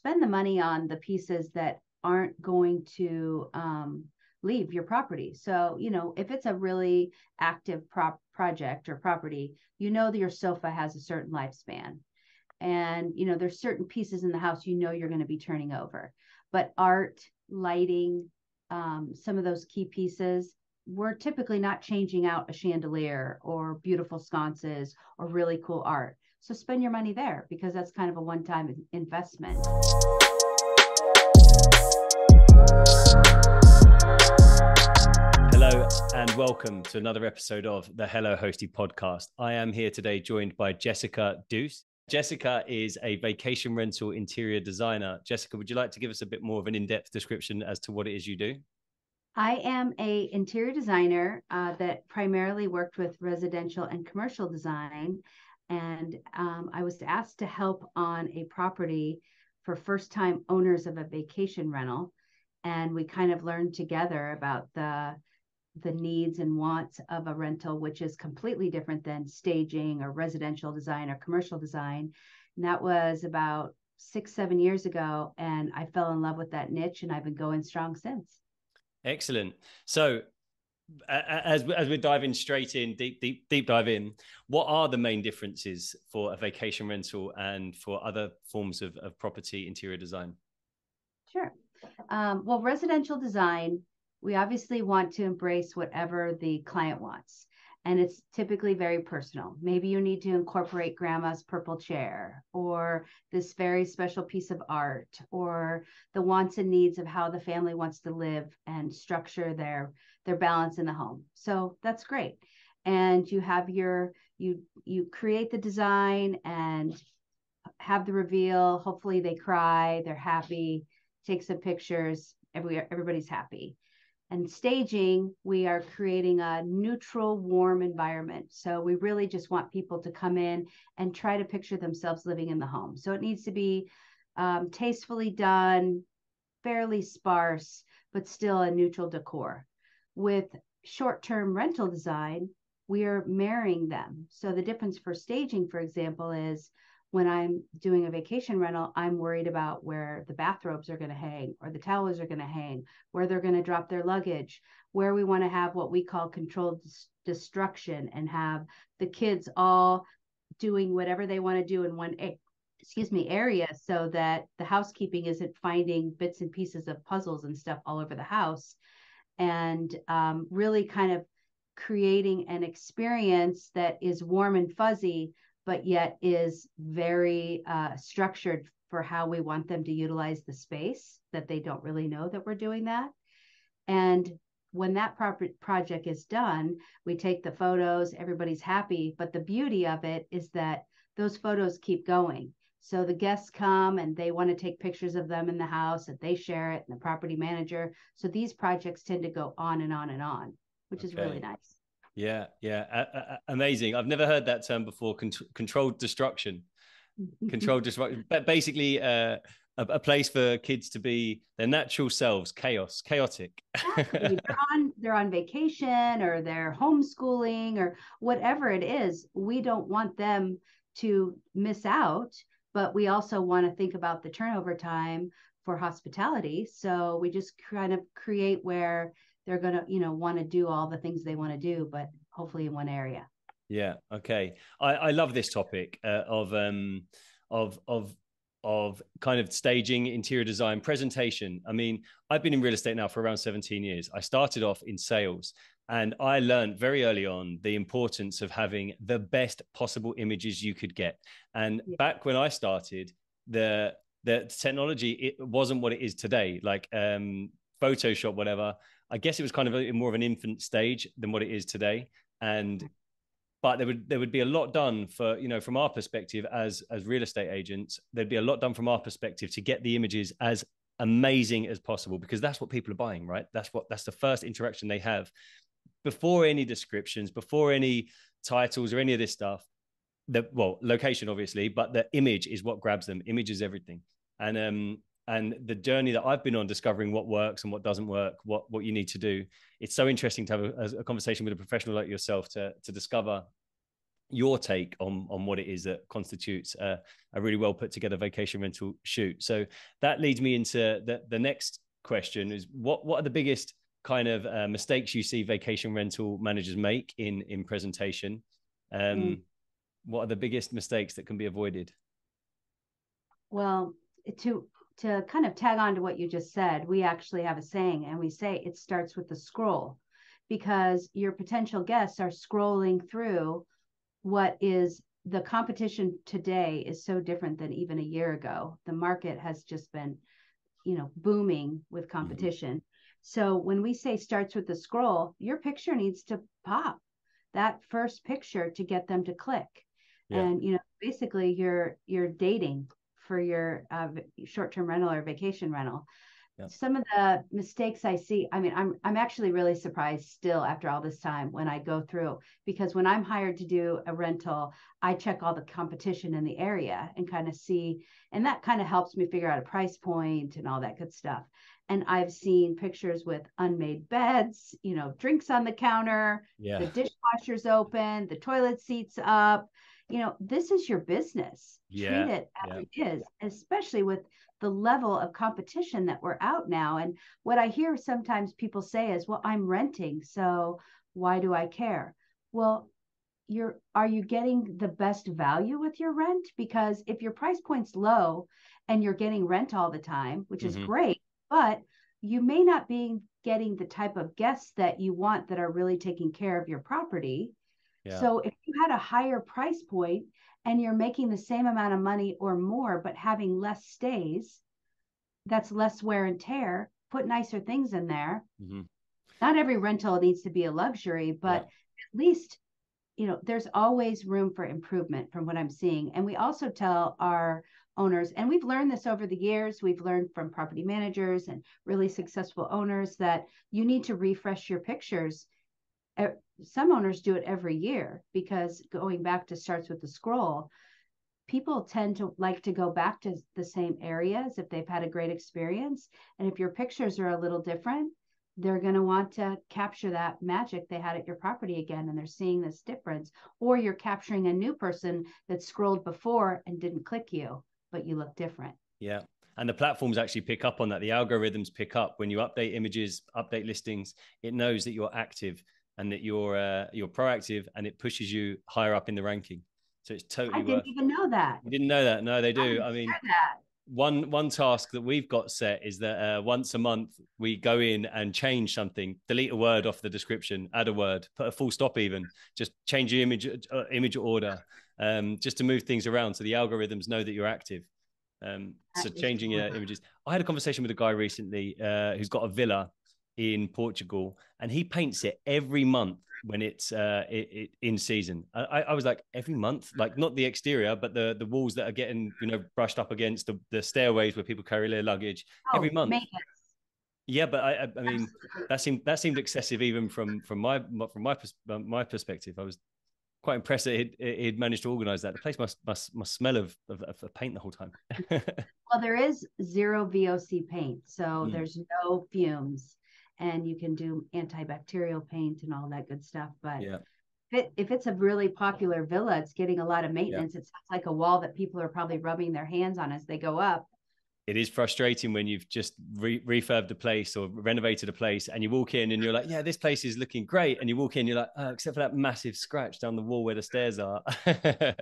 spend the money on the pieces that aren't going to leave your property. So, if it's a really active project or property, that your sofa has a certain lifespan. And, there's certain pieces in the house, you're going to be turning over. But art, lighting, some of those key pieces, we're typically not changing out a chandelier or beautiful sconces or really cool art. So spend your money there because that's kind of a one-time investment. Hello and welcome to another episode of the Hello Hosty podcast. I am here today joined by Jessica Duce. Jessica is a vacation rental interior designer. Jessica, would you like to give us a bit more of an in-depth description as to what it is you do? I am an interior designer that primarily worked with residential and commercial design. And I was asked to help on a property for first-time owners of a vacation rental. And we kind of learned together about the needs and wants of a rental, which is completely different than staging or residential design or commercial design. And that was about 6-7 years ago. And I fell in love with that niche and I've been going strong since. Excellent. So as we're diving straight in, deep dive in, what are the main differences for a vacation rental and for other forms of property interior design? Sure. Well, residential design, we obviously want to embrace whatever the client wants. And it's typically very personal. Maybe you need to incorporate grandma's purple chair or this very special piece of art or the wants and needs of how the family wants to live and structure their balance in the home. So that's great. And you have you create the design and have the reveal. Hopefully they cry, they're happy, take some pictures, everybody's happy. And staging, we are creating a neutral, warm environment. So we really just want people to come in and try to picture themselves living in the home. So it needs to be tastefully done, fairly sparse, but still a neutral decor. With short-term rental design, we are marrying them. So the difference for staging, for example, is when I'm doing a vacation rental, I'm worried about where the bathrobes are going to hang or the towels are going to hang, where they're going to drop their luggage, where we want to have what we call controlled destruction and have the kids all doing whatever they want to do in one area so that the housekeeping isn't finding bits and pieces of puzzles and stuff all over the house. And really kind of creating an experience that is warm and fuzzy, but yet is very structured for how we want them to utilize the space, that they don't really know that we're doing that. And when that project is done, we take the photos, everybody's happy, but the beauty of it is that those photos keep going. So the guests come and they want to take pictures of them in the house, and they share it, and the property manager. So these projects tend to go on and on and on, which is really nice. Yeah. Amazing. I've never heard that term before. Controlled destruction. Controlled destruction. But basically, a place for kids to be their natural selves, chaotic. Exactly. They're on vacation or they're homeschooling or whatever it is. We don't want them to miss out, but we also want to think about the turnover time for hospitality. So we just kind of create where they're going to, want to do all the things they want to do, but hopefully in one area. Yeah. Okay. I love this topic of kind of staging, interior design, presentation. I mean, I've been in real estate now for around 17 years. I started off in sales and I learned very early on the importance of having the best possible images you could get. And back when I started, the technology, it wasn't what it is today, like Photoshop, whatever. I guess it was kind of more of an infant stage than what it is today. But there would be a lot done for, from our perspective as real estate agents, there'd be a lot done from our perspective to get the images as amazing as possible, because that's what people are buying, right? That's the first interaction they have before any descriptions, before any titles or any of this stuff. Location obviously, but the image is what grabs them. Image is everything. And the journey that I've been on discovering what works and what doesn't work, what you need to do. It's so interesting to have a conversation with a professional like yourself to discover your take on what it is that constitutes a really well put together vacation rental shoot. So that leads me into the next question is what are the biggest kind of mistakes you see vacation rental managers make in presentation? What are the biggest mistakes that can be avoided? Well, to kind of tag on to what you just said, we actually have a saying, and we say it starts with the scroll, because your potential guests are scrolling through what is the competition today is so different than even a year ago. The market has just been, booming with competition. So when we say starts with the scroll, your picture needs to pop that first picture to get them to click. And basically you're dating for your short-term rental or vacation rental. Some of the mistakes I see, I mean, I'm actually really surprised still after all this time when I go through, because when I'm hired to do a rental, I check all the competition in the area and kind of see, and that kind of helps me figure out a price point and all that good stuff. And I've seen pictures with unmade beds, drinks on the counter, the dishwasher's open, the toilet seat's up. This is your business. Treat it as it is, especially with the level of competition that we're out now. And what I hear sometimes people say is, well, I'm renting, so why do I care? Well, are you getting the best value with your rent? Because if your price point's low and you're getting rent all the time, which is great, but you may not be getting the type of guests that you want that are really taking care of your property. So if you had a higher price point and you're making the same amount of money or more, but having less stays, that's less wear and tear, put nicer things in there. Not every rental needs to be a luxury, but at least, there's always room for improvement from what I'm seeing. And we also tell our owners, and we've learned this over the years, we've learned from property managers and really successful owners, that you need to refresh your pictures. Some owners do it every year, because going back to starts with the scroll, people tend to like to go back to the same areas if they've had a great experience. And if your pictures are a little different, they're going to want to capture that magic they had at your property again. And they're seeing this difference. Or you're capturing a new person that scrolled before and didn't click you, but you look different. Yeah. And the platforms actually pick up on that. The algorithms pick up when you update images, update listings. It knows that you're active and that you're proactive, and it pushes you higher up in the ranking. So it's totally I didn't even know that. You didn't know that? No, they do. I mean, one task that we've got set is that once a month we go in and change something, delete a word off the description, add a word, put a full stop, even just change your image order, just to move things around so the algorithms know that you're active. So changing your images. I had a conversation with a guy recently who's got a villa in Portugal, and he paints it every month when it's in season. I was like, every month, like not the exterior, but the walls that are getting brushed up against the stairways where people carry their luggage every month. Yeah, but I mean, that seemed excessive even from my perspective. I was quite impressed that he'd managed to organize that. The place must smell of paint the whole time. Well, there is zero VOC paint, so there's no fumes. And you can do antibacterial paint and all that good stuff. But if it's a really popular villa, it's getting a lot of maintenance. It sounds like a wall that people are probably rubbing their hands on as they go up. It is frustrating when you've just refurbed a place or renovated a place, and you walk in and you're like, yeah, this place is looking great. And you walk in, you're like, oh, except for that massive scratch down the wall where the stairs are. But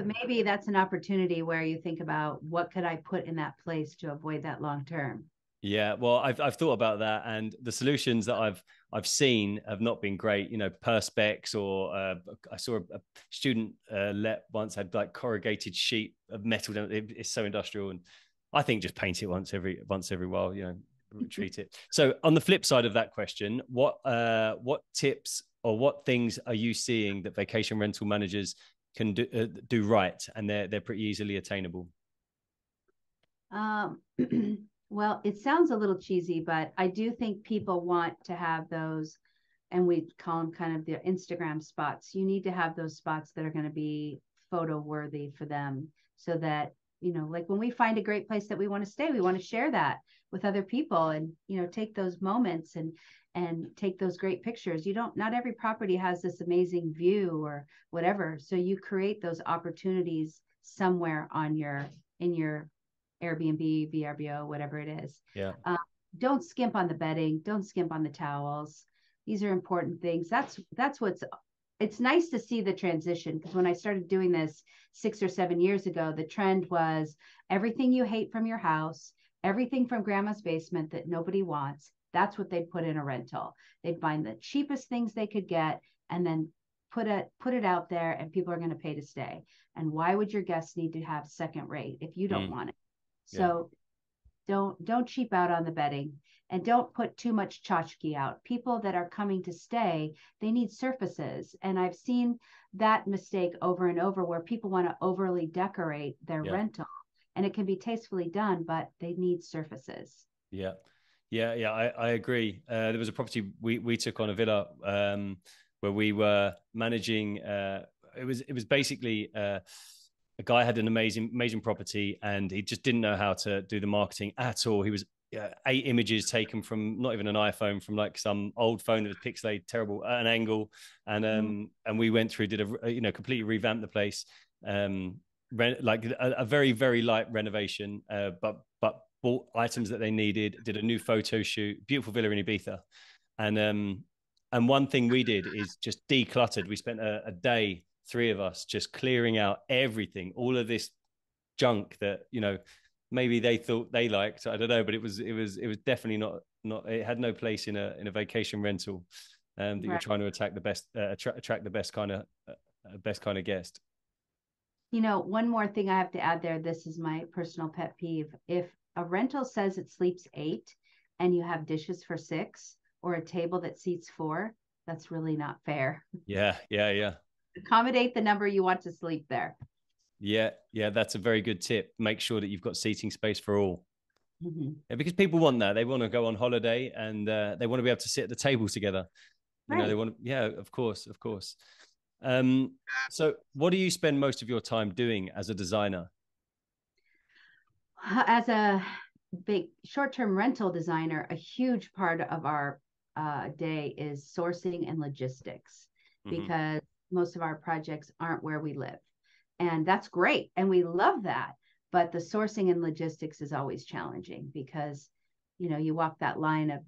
maybe that's an opportunity where you think about, what could I put in that place to avoid that long term? Yeah, well, I've thought about that, and the solutions that I've seen have not been great. Perspex, or I saw a student let once had like corrugated sheet of metal. It's so industrial, and I think just paint it once every while. Treat it. So on the flip side of that question, what tips or what things are you seeing that vacation rental managers can do right, and they're pretty easily attainable? Well, it sounds a little cheesy, but I do think people want to have those, and we call them kind of the Instagram spots. You need to have those spots that are going to be photo worthy for them, so that, like when we find a great place that we want to stay, we want to share that with other people, and, take those moments. And and take those great pictures. Not every property has this amazing view or whatever. So you create those opportunities somewhere in your Airbnb, VRBO, whatever it is. Yeah. Don't skimp on the bedding. Don't skimp on the towels. These are important things. That's what's it's nice to see the transition, because when I started doing this 6 or 7 years ago, the trend was everything you hate from your house, everything from grandma's basement that nobody wants. That's what they'd put in a rental. They'd find the cheapest things they could get and then put it out there, and people are going to pay to stay. And why would your guests need to have second rate if you don't want it? So don't cheap out on the bedding, and don't put too much tchotchke out. People that are coming to stay, they need surfaces. And I've seen that mistake over and over, where people want to overly decorate their rental, and it can be tastefully done, but they need surfaces. Yeah. I agree. There was a property we took on, a villa, where we were managing. It was basically a guy had an amazing property, and he just didn't know how to do the marketing at all. He was 8 images taken from not even an iPhone, from like some old phone that was pixelated terrible at an angle, and we went through, did a completely revamped the place, like a very, very light renovation, but bought items that they needed, did a new photo shoot, beautiful villa in Ibiza, and one thing we did is just decluttered. We spent a day, 3 of us, just clearing out everything, all of this junk that, maybe they thought they liked. I don't know, but it was definitely not. It had no place in a vacation rental, that you're trying to attract the best kind of guest. One more thing I have to add there. This is my personal pet peeve. If a rental says it sleeps 8 and you have dishes for 6, or a table that seats 4, that's really not fair. Yeah. Accommodate the number you want to sleep there. Yeah, that's a very good tip. Make sure that you've got seating space for all. Mm-hmm. Yeah, because people want that. They want to go on holiday, and they want to be able to sit at the table together. Right. They want to, yeah, of course. So what do you spend most of your time doing as a designer? As a big short-term rental designer, a huge part of our day is sourcing and logistics, because most of our projects aren't where we live. And that's great. And we love that. But the sourcing and logistics is always challenging, because, you walk that line of,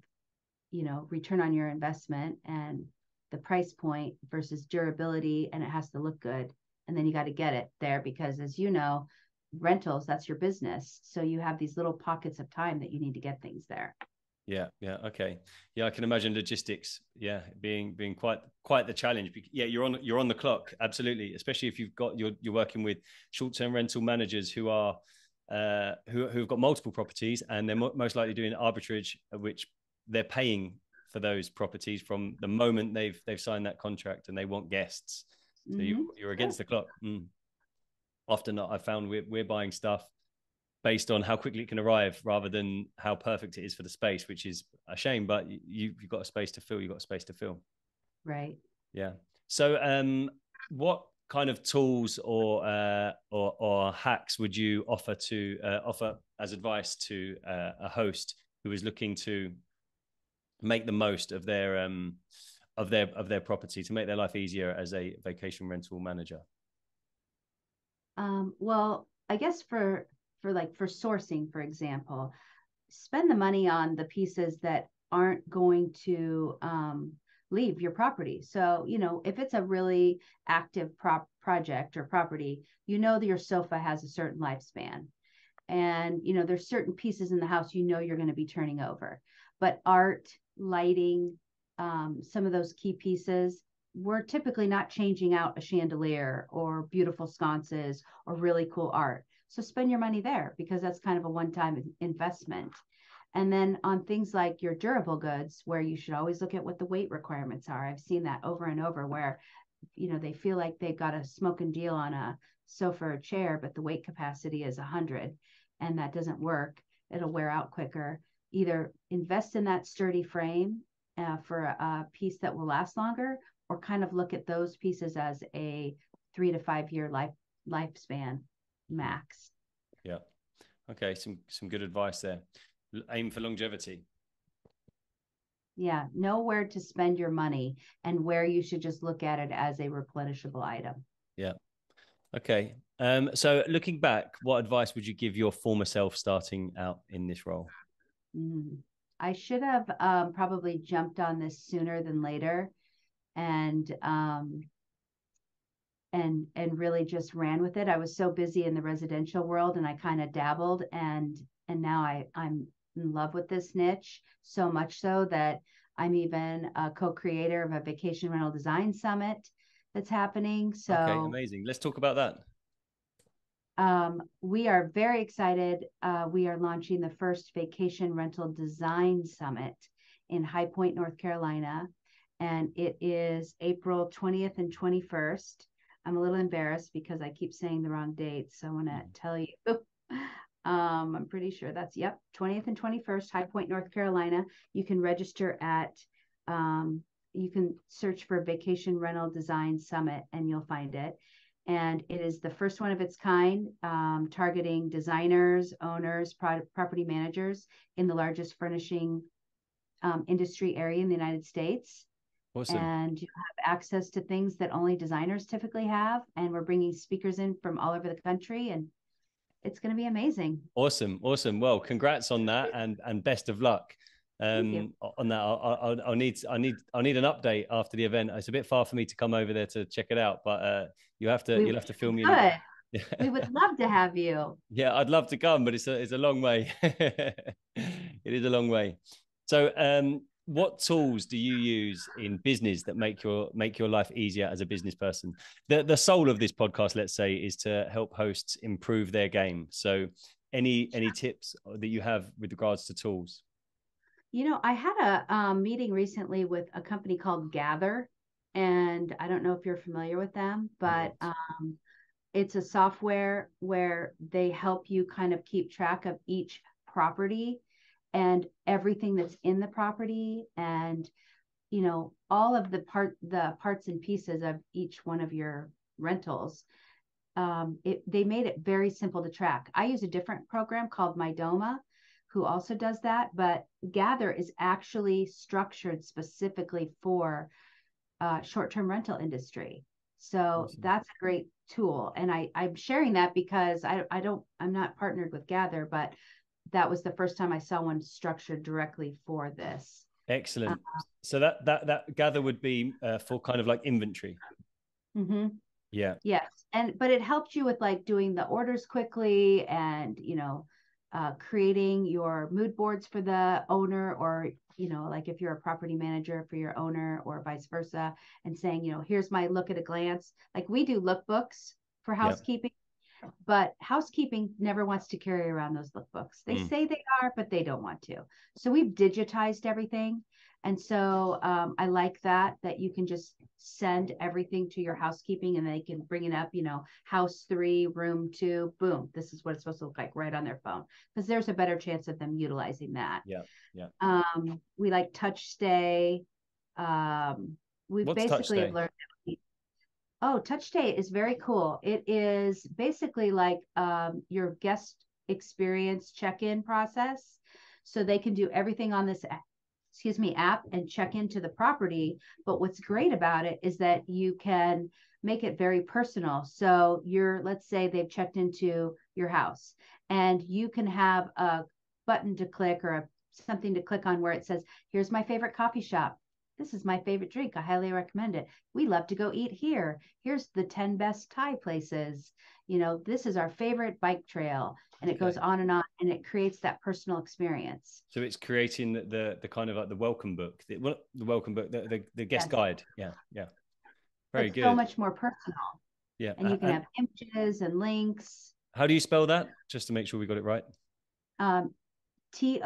return on your investment and the price point versus durability, and it has to look good. And then you got to get it there, because as you know, rentals, that's your business. So you have these little pockets of time that you need to get things there. Yeah. Okay. Yeah, I can imagine logistics. Yeah, being quite the challenge. Yeah, you're on the clock. Absolutely, especially if you're working with short-term rental managers who are who've got multiple properties, and they're most likely doing arbitrage, which they're paying for those properties from the moment they've signed that contract, and they want guests. So you're against the clock. Often I found we're buying stuff based on how quickly it can arrive, rather than how perfect it is for the space, which is a shame, but you've got a space to fill. Right. Yeah. So what kind of tools or hacks would you offer as advice to a host who is looking to make the most of their property, to make their life easier as a vacation rental manager? Well, I guess for sourcing, for example, spend the money on the pieces that aren't going to leave your property. So, if it's a really active project or property, that your sofa has a certain lifespan, and, there's certain pieces in the house, you're going to be turning over. But art, lighting, some of those key pieces, we're typically not changing out a chandelier or beautiful sconces or really cool art. So spend your money there, because that's kind of a one-time investment. And then on things like your durable goods, where you should always look at what the weight requirements are. I've seen that over and over, where, they feel like they've got a smoking deal on a sofa or chair, but the weight capacity is 100, and that doesn't work. It'll wear out quicker. Either invest in that sturdy frame for a piece that will last longer, or kind of look at those pieces as a 3 to 5 year lifespan max. Yeah. Okay. Some good advice there. Aim for longevity. Yeah. Know where to spend your money and where you should just look at it as a replenishable item. Yeah. Okay. So looking back, what advice would you give your former self starting out in this role? Mm. I should have probably jumped on this sooner than later, and and really just ran with it. I was so busy in the residential world, and I kind of dabbled, and now I'm in love with this niche, so much so that I'm even a co-creator of a vacation rental design summit that's happening. Okay, So amazing. Let's talk about that. we are very excited. We are launching the first vacation rental design summit in High Point, North Carolina, and it is April 20th and 21st. I'm a little embarrassed because I keep saying the wrong dates, so I want to tell you. I'm pretty sure that's, yep, 20th and 21st, High Point, North Carolina. You can register at, you can search for Vacation Rental Design Summit and you'll find it. And it is the first one of its kind, targeting designers, owners, property managers in the largest furnishing industry area in the United States. Awesome. And you have access to things that only designers typically have. And we're bringing speakers in from all over the country, and it's going to be amazing. Awesome. Awesome. Well, congrats on that, and best of luck. Thank you. On that, I'll need an update after the event. It's a bit far for me to come over there to check it out, but you'll have to fill me Good. in. We would love to have you. Yeah, I'd love to come, but it's a long way. It is a long way. So, what tools do you use in business that make your life easier as a business person? The soul of this podcast, let's say, is to help hosts improve their game. So, any tips that you have with regards to tools? You know, I had a meeting recently with a company called Gather, and I don't know if you're familiar with them, I'm but not. it's a software where they help you kind of keep track of each property and everything that's in the property, and all of the parts and pieces of each one of your rentals. They made it very simple to track. I use a different program called Mydoma, who also does that, but Gather is actually structured specifically for short-term rental industry. So Awesome. that's a great tool. And I'm sharing that because I'm not partnered with Gather, but that was the first time I saw one structured directly for this. Excellent. So that gather would be for kind of like inventory. Mm-hmm. Yeah. Yes. But it helped you with like doing the orders quickly, and creating your mood boards for the owner, or like if you're a property manager for your owner or vice versa, and saying, here's my look at a glance. Like we do lookbooks for Yeah. housekeeping, but housekeeping never wants to carry around those lookbooks. They say they are, but they don't want to. So we've digitized everything. And so I like that you can just send everything to your housekeeping and they can bring it up, house 3, room 2, boom. This is what it's supposed to look like right on their phone, because there's a better chance of them utilizing that. Yeah. Yeah. We like touch stay. We What's touch basically have stay? learned. Oh, Touch Stay is very cool. It is basically like your guest experience check-in process. So they can do everything on this, app and check into the property. But what's great about it is that you can make it very personal. So let's say they've checked into your house, and you can have a button to click, or something to click on where it says, here's my favorite coffee shop. This is my favorite drink. I highly recommend it. We love to go eat here. Here's the 10 best Thai places. This is our favorite bike trail. And it goes on, and it creates that personal experience. So it's creating the kind of like the welcome book, the welcome book, the guest Yes. guide. Yeah. Yeah. Very But good. so much more personal. Yeah. And you can have images and links. How do you spell that? Just to make sure we got it right. Touchstay.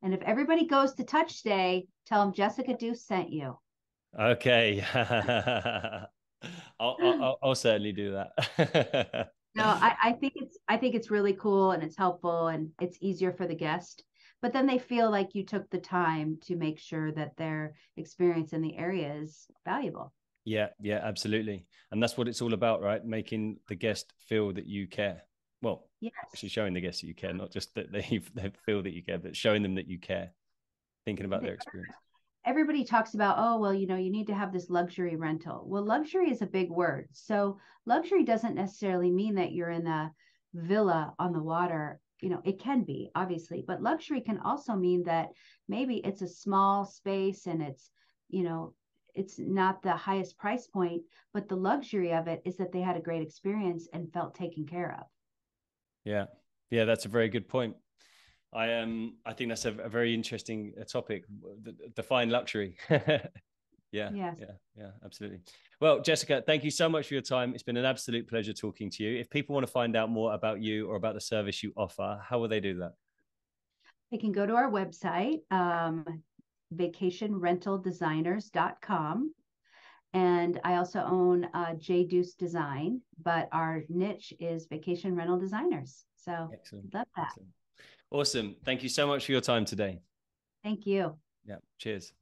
And if everybody goes to Touch Stay, tell them Jessica Duce sent you. Okay. I'll certainly do that. No, I think it's really cool, and it's helpful, and it's easier for the guest. But then they feel like you took the time to make sure that their experience in the area is valuable. Yeah, absolutely. And that's what it's all about, right? Making the guest feel that you care. Well, Yes. actually showing the guests that you care, not just that they feel that you care, but showing them that you care, thinking about their experience. Everybody talks about, oh, well, you need to have this luxury rental. Well, luxury is a big word. So luxury doesn't necessarily mean that you're in a villa on the water. It can be, obviously, but luxury can also mean that maybe it's a small space and you know, it's not the highest price point, but the luxury of it is that they had a great experience and felt taken care of. Yeah. Yeah, that's a very good point. I think that's a very interesting topic. Define luxury. Yeah, Yes. yeah, absolutely. Well, Jessica, thank you so much for your time. It's been an absolute pleasure talking to you. If people want to find out more about you or about the service you offer, how will they do that? They can go to our website, vacationrentaldesigners.com. And I also own Duce Design, but our niche is vacation rental designers. So Excellent. love that. Excellent. Awesome. Thank you so much for your time today. Thank you. Yeah. Cheers.